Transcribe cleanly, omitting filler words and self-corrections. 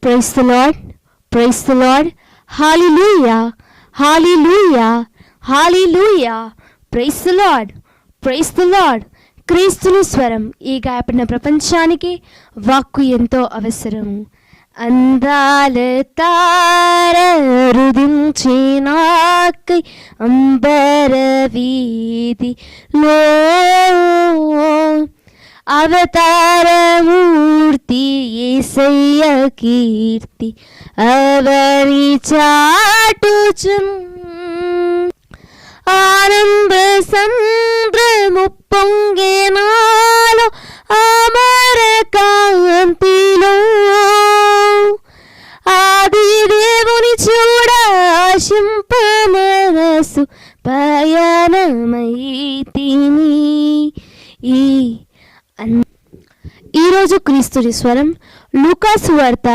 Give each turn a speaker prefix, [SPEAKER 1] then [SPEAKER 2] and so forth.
[SPEAKER 1] Praise the Lord, praise the Lord. Hallelujah, hallelujah, hallelujah. Praise the Lord, praise the Lord. క్రీస్తుని స్వరం ఈ గాయపడిన ప్రపంచానికి వాక్కు ఎంతో అవసరము. అందాల తారరుదించినాకై అంబర వీధిలో అవతారమూర్తి యేసయ్య కీర్తి అవని చాటుచున్ ఆనంద సంద్రము పొంగెనాలో అమర కాంతిలో ఆది దేవుని చూడ ఆశింప మనసు పయనమైతిని. ఈరోజు క్రీస్తుని స్వరం లూకా సువార్త